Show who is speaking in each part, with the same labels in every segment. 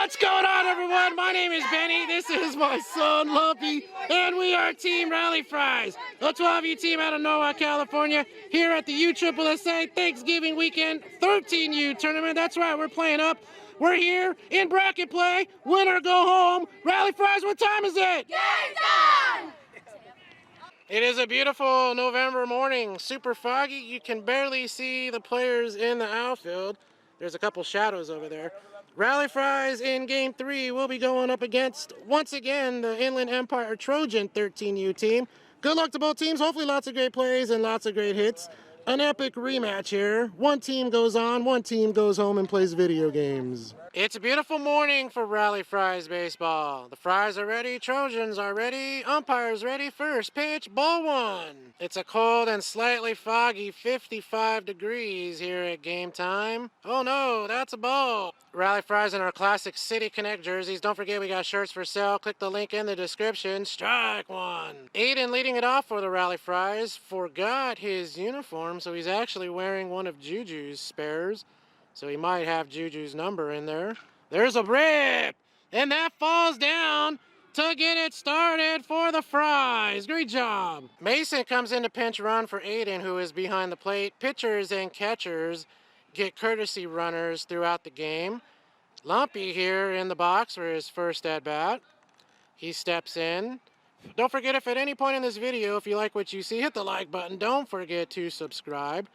Speaker 1: What's going on, everyone? My name is Benny. This is my son, Lumpy, and we are Team Rally Fries, a 12U team out of Norwalk, California, here at the USSSA Thanksgiving Weekend 13U tournament. That's right, we're playing up. We're here in bracket play. Winner go home. Rally Fries, what time is it?
Speaker 2: Game time!
Speaker 1: It is a beautiful November morning, super foggy. You can barely see the players in the outfield. There's a couple shadows over there. Rally Fries in Game 3 will be going up against, once again, the Inland Empire Trojan 13U team. Good luck to both teams. Hopefully lots of great plays and lots of great hits. An epic rematch here. One team goes on, one team goes home and plays video games. It's a beautiful morning for Rally Fries baseball. The Fries are ready, Trojans are ready, umpires ready. First pitch, ball one. It's a cold and slightly foggy 55 degrees here at game time. Oh no, that's a ball. Rally Fries in our classic City Connect jerseys. Don't forget we got shirts for sale. Click the link in the description. Strike one. Aiden leading it off for the Rally Fries forgot his uniform, so he's actually wearing one of Juju's spares. So he might have Juju's number in there. There's a rip, and that falls down to get it started for the Fries. Great job. Mason comes in to pinch run for Aiden, who is behind the plate. Pitchers and catchers get courtesy runners throughout the game. Lumpy here in the box for his first at-bat. He steps in. Don't forget, if at any point in this video, if you like what you see, hit the like button. Don't forget to subscribe.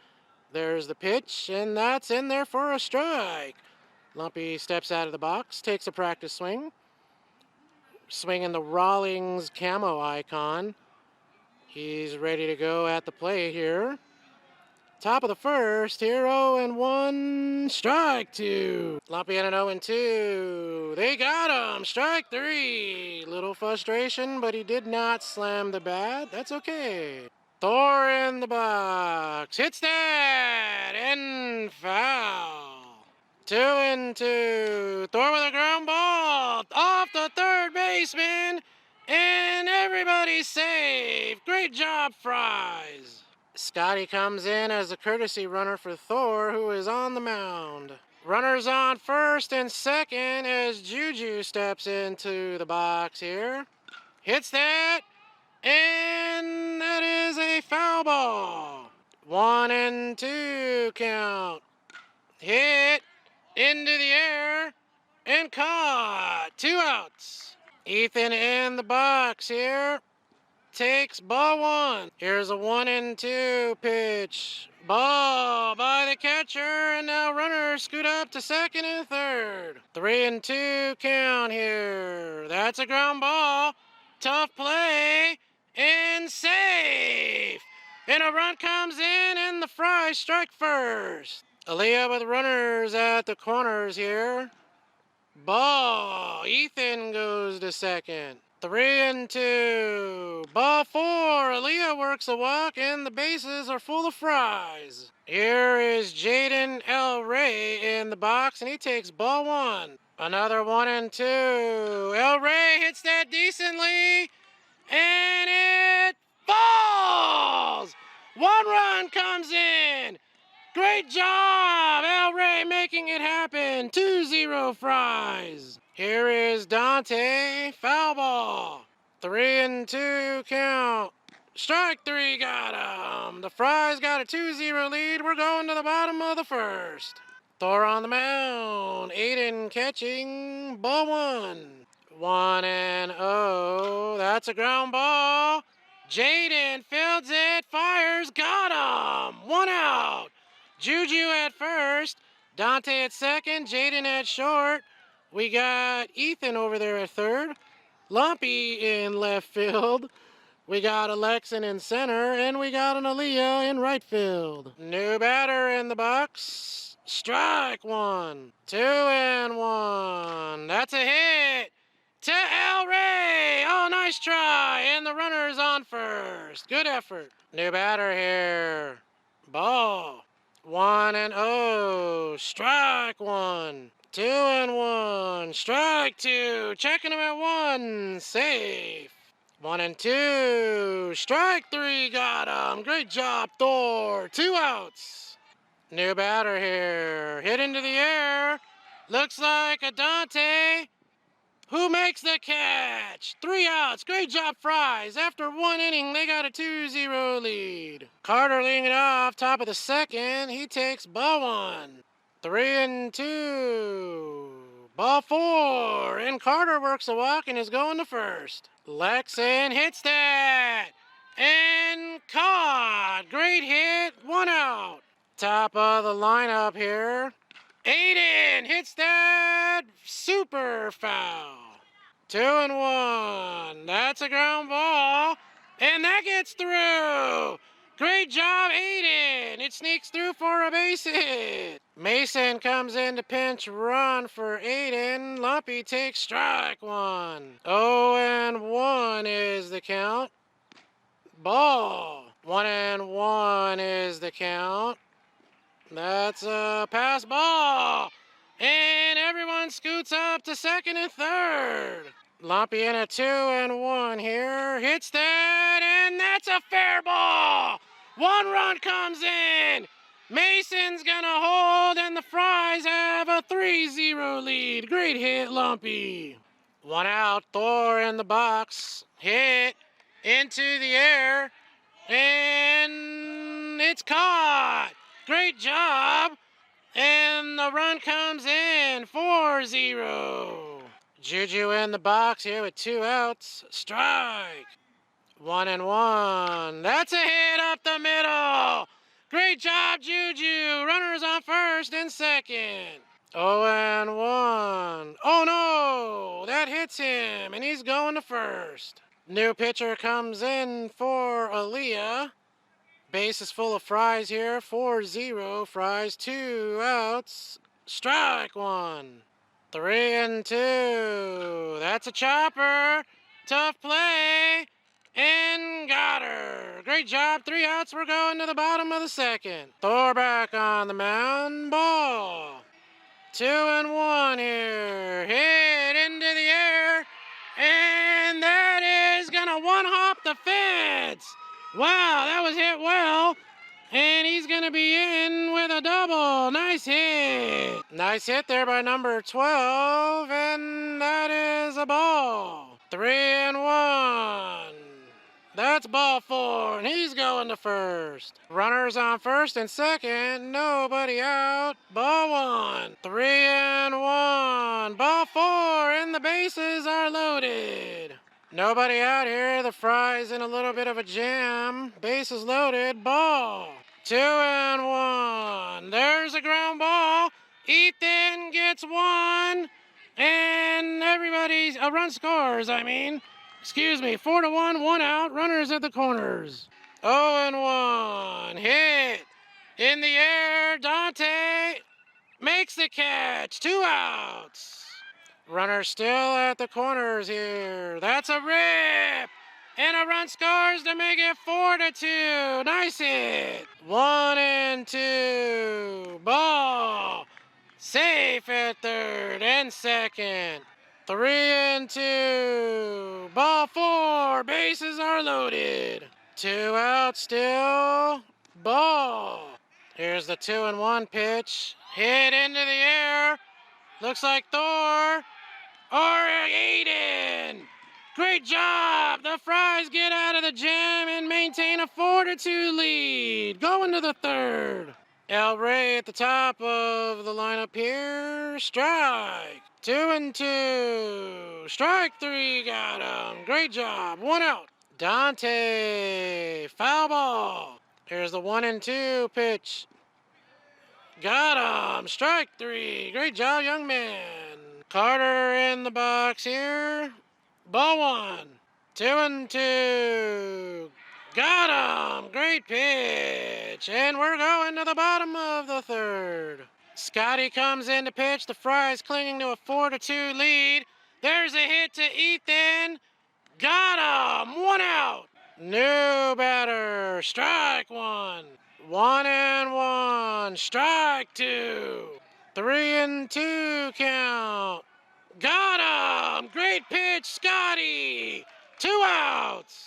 Speaker 1: There's the pitch, and that's in there for a strike. Lumpy steps out of the box, takes a practice swing. Swinging the Rawlings camo icon. He's ready to go at the plate here. Top of the first, here, 0-1, strike two. Lumpy in an 0-2. They got him, strike three. Little frustration, but he did not slam the bat. That's okay. Thor in the box, hits that, and foul. 2-2. Thor with a ground ball off the third baseman, and everybody's safe. Great job, Fries. Scotty comes in as a courtesy runner for Thor, who is on the mound. Runners on first and second as Juju steps into the box here. Hits that, and that is a foul ball. 1-2 count. Hit into the air and caught. 2 outs. Ethan in the box here. Takes ball one. Here's a 1-2 pitch. Ball by the catcher, and now runners scoot up to second and third. 3-2 count here. That's a ground ball. Tough play and safe. And a run comes in, and the Fries strike first. Aaliyah with runners at the corners here. Ball. Ethan goes to second. 3-2. Ball four. Aaliyah works a walk, and the bases are full of Fries. Here is Jaden El Rey in the box, and he takes ball one. Another 1-2. El Rey hits that decently, and it falls. 1 run comes in. Great job, El Rey making it happen. 2-0 Fries. Here is Dante, foul ball. 3-2 count. Strike three, got him. The Fries got a 2-0 lead. We're going to the bottom of the first. Thor on the mound. Aiden catching, ball one. 1-0. That's a ground ball. Jaden fields it, fires, got him. 1 out. Juju at first, Dante at second, Jaden at short. We got Ethan over there at third, Lumpy in left field. We got Alexan in center, and we got an Aaliyah in right field. New batter in the box. Strike one. 2-1. That's a hit to El Rey. Oh, nice try. And the runner's on first. Good effort. New batter here. Ball. 1-0. Strike one. 2-1. Strike two. Checking him at one. Safe. 1-2. Strike three. Got him. Great job, Thor. 2 outs. New batter here. Hit into the air. Looks like a Dante who makes the catch. 3 outs. Great job, Fries. After 1 inning, they got a 2-0 lead. Carter leading it off, top of the second. He takes ball 1. 3-2. Ball 4. And Carter works a walk and is going to first. Lexon hits that. And caught. Great hit. 1 out. Top of the lineup here. Aiden hits that super foul. 2-1. That's a ground ball. And that gets through. Great job, Aiden. It sneaks through for a base hit. Mason comes in to pinch run for Aiden. Lumpy takes strike 1. 0-1 is the count. Ball. 1-1 is the count. That's a pass ball. And everyone scoots up to second and third. Lumpy in a 2-1 here. Hits that, and that's a fair ball. 1 run comes in. Mason's gonna hold, and the Fries have a 3-0 lead. Great hit, Lumpy. 1 out, Thor in the box. Hit into the air, and it's caught. Great job. And the run comes in, 4-0. Juju in the box here with 2 outs. Strike. 1-1. That's a hit up the middle. Great job, Juju. Runners on first and second. 0-1. Oh no, that hits him, and he's going to first. New pitcher comes in for Aaliyah. Base is full of Fries here. 4-0. Fries 2 outs. Strike 1. 3-2. That's a chopper. Tough play. And got her. Great job. 3 outs. We're going to the bottom of the second. Thor back on the mound. Ball. 2-1 here. Hit into the air. And that is going to one-hop the fence. Wow, that was hit well. And he's going to be in with a double. Nice hit. Nice hit there by number 12. And that is a ball. 3-1. That's ball 4. And he's going to first. Runners on first and second. Nobody out. Ball 1. 3-1. Ball 4. And the bases are loaded. Nobody out here. The Fries in a little bit of a jam. Bases loaded. Ball. 2-1. There's a ground ball. Ethan gets 1. And everybody's a run scores, Excuse me. 4-1. 1 out. Runners at the corners. 0-1. Hit. In the air. Dante makes the catch. 2 outs. Runner still at the corners here. That's a rip. And a run scores to make it 4-2. Nice hit. 1-2. Ball. Safe at third and second. 3-2. Ball 4. Bases are loaded. 2 outs still. Ball. Here's the 2-1 pitch. Hit into the air. Looks like Thor. Or Aiden. Great job. The Fries get out of the jam and maintain a 4-2 lead. Going to the third. El Rey at the top of the lineup here. Strike. 2-2. Strike 3. Got him. Great job. 1 out. Dante. Foul ball. Here's the 1-2 pitch. Got him. Strike 3. Great job, young man. Carter in the box here. Ball 1. 2-2. Got him. Great pitch. And we're going to the bottom of the third. Scotty comes in to pitch. The Fries clinging to a 4-2 lead. There's a hit to Ethan. Got him. 1 out. New batter. Strike 1. 1-1. Strike 2. 3-2 count. Got him. Great pitch, Scotty. 2 outs.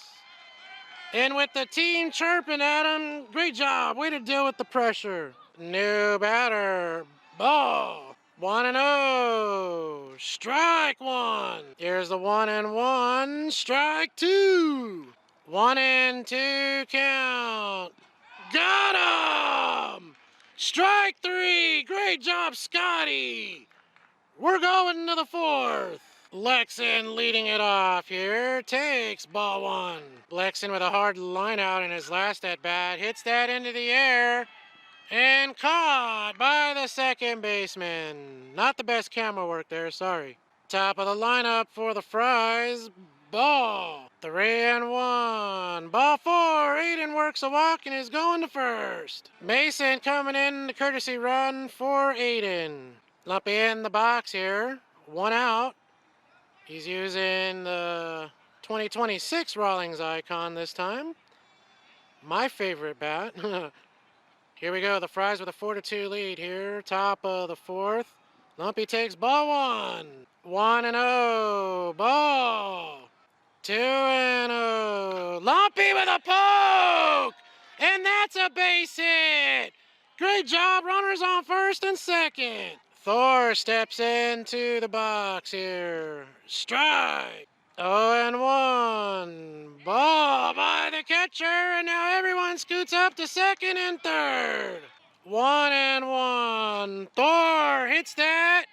Speaker 1: And with the team chirping at him, great job. Way to deal with the pressure. New batter. Ball. 1-0. Strike one. Here's the 1-1. Strike two. 1-2 count. Got him. Strike three. Great job, Scotty. We're going to the fourth. Lexon leading it off here. Takes ball one. Lexon with a hard line out in his last at bat. Hits that into the air. And caught by the second baseman. Not the best camera work there, sorry. Top of the lineup for the Fries. Ball. 3-1. Ball four. Aiden works a walk and is going to first. Mason coming in the courtesy run for Aiden. Lumpy in the box here. One out. He's using the 2026 Rawlings icon this time. My favorite bat. Here we go, the Fries with a 4-2 lead here, top of the fourth. Lumpy takes ball one. 1-0, ball. 2-0. Lumpy with a poke! And that's a base hit! Great job, runners on first and second. Thor steps into the box here. Strike. 0-1. Ball by the catcher, and now everyone scoots up to second and third. 1-1. Thor hits that,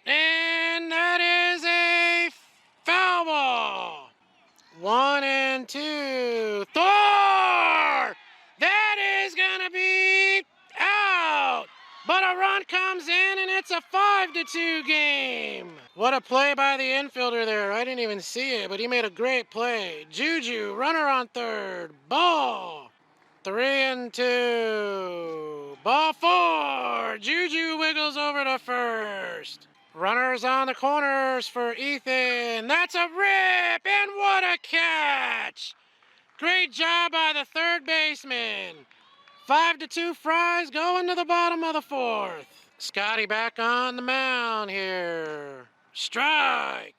Speaker 1: and that is a foul ball. 1-2. Thor! That is gonna be out. But a run comes in, and it's a 5-2 game. What a play by the infielder there. I didn't even see it, but he made a great play. Juju, runner on third. Ball. 3-2. Ball four. Juju wiggles over to first. Runners on the corners for Ethan. That's a rip, and what a catch. Great job by the third baseman. 5-2 Fries going to the bottom of the fourth. Scotty back on the mound here. Strike.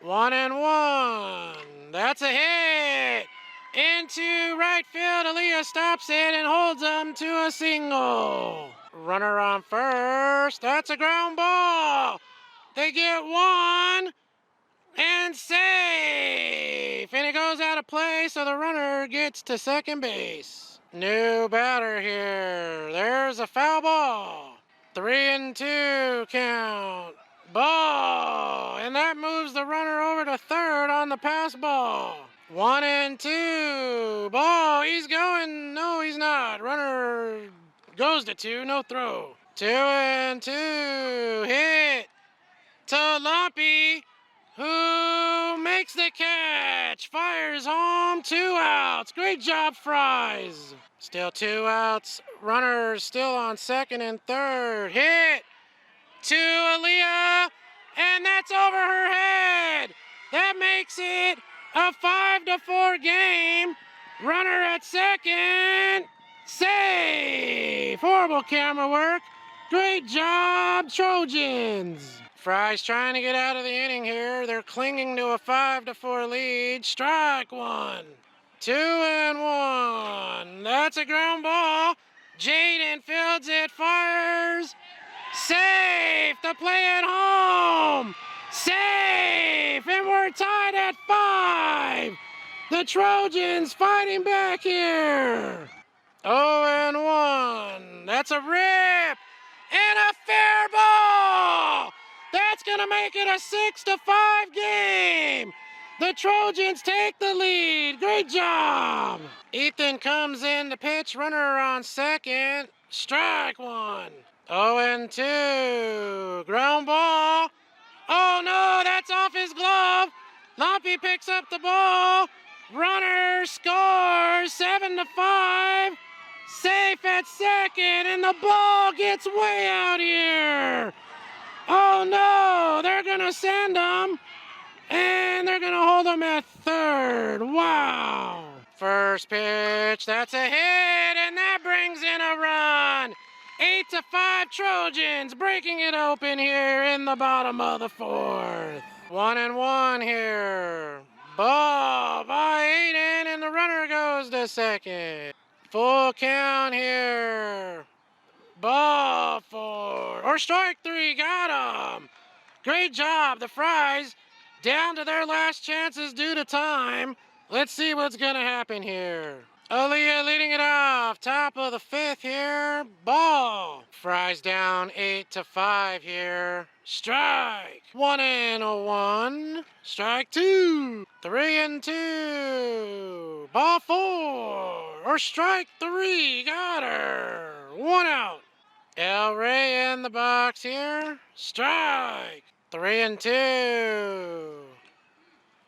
Speaker 1: 1-1. That's a hit. Into right field. Aaliyah stops it and holds them to a single. Runner on first. That's a ground ball. They get one. And safe. And it goes out of play, so the runner gets to second base. New batter here. There's a foul ball. 3-2 count. Ball. And that moves the runner over to third on the pass ball. 1-2. Ball. He's going. No, he's not. Runner goes to two. No throw. 2-2. Hit to Lumpy, who makes the catch, fires home, 2 outs. Great job, Fries. Still 2 outs. Runners still on second and third. Hit to Aaliyah, and that's over her head. That makes it a 5-4 game. Runner at second. Safe. Horrible camera work. Great job, Trojans. Fries trying to get out of the inning here. They're clinging to a 5-4 lead. Strike one. 2-1. That's a ground ball. Jaden fields it, fires. Safe. The play at home. Safe. And we're tied at 5. The Trojans fighting back here. 0-1. That's a rip. And a fair ball. That's going to make it a 6-5 game. The Trojans take the lead. Great job. Ethan comes in to pitch. Runner on second. Strike one. 0-2. Ground ball. Oh, no, that's off his glove. Lumpy picks up the ball. Runner scores. 7-5. Safe at second, and the ball gets way out here. Oh no, they're gonna send him, and they're gonna hold him at third. Wow. First pitch, that's a hit, and that brings in a run. 8-5 Trojans breaking it open here in the bottom of the fourth. 1-1 here. Ball by Aiden, and the runner goes to second. Full count here. Ball 4. Or strike 3. Got him. Great job. The Fries down to their last chances due to time. Let's see what's going to happen here. Aaliyah leading it off. Top of the 5th here. Ball. Fries down 8-5 here. Strike. 1-1. Strike 2. 3-2. Ball 4. Or strike 3. Got her. 1 out. El Rey in the box here. Strike. 3-2.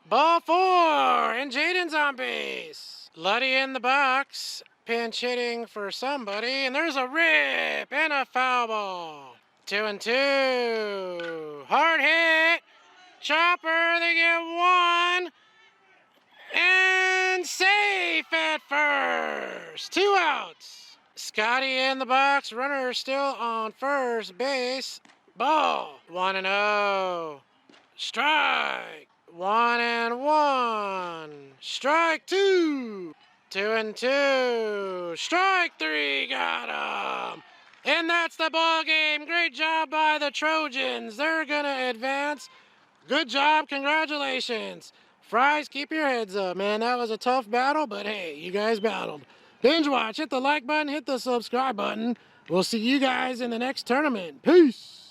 Speaker 1: Ball 4. And Jaden's on base. Luddy in the box. Pinch hitting for somebody. And there's a rip and a foul ball. 2-2. Hard hit. Chopper. They get 1. And safe at first. 2 outs. Scotty in the box. Runner still on first base. Ball. 1-0. Strike. 1-1. Strike 2. 2-2. Strike 3. Got him. And that's the ball game. Great job by the Trojans. They're going to advance. Good job. Congratulations. Fries, keep your heads up, man. That was a tough battle, but hey, you guys battled. Binge watch. Hit the like button. Hit the subscribe button. We'll see you guys in the next tournament. Peace.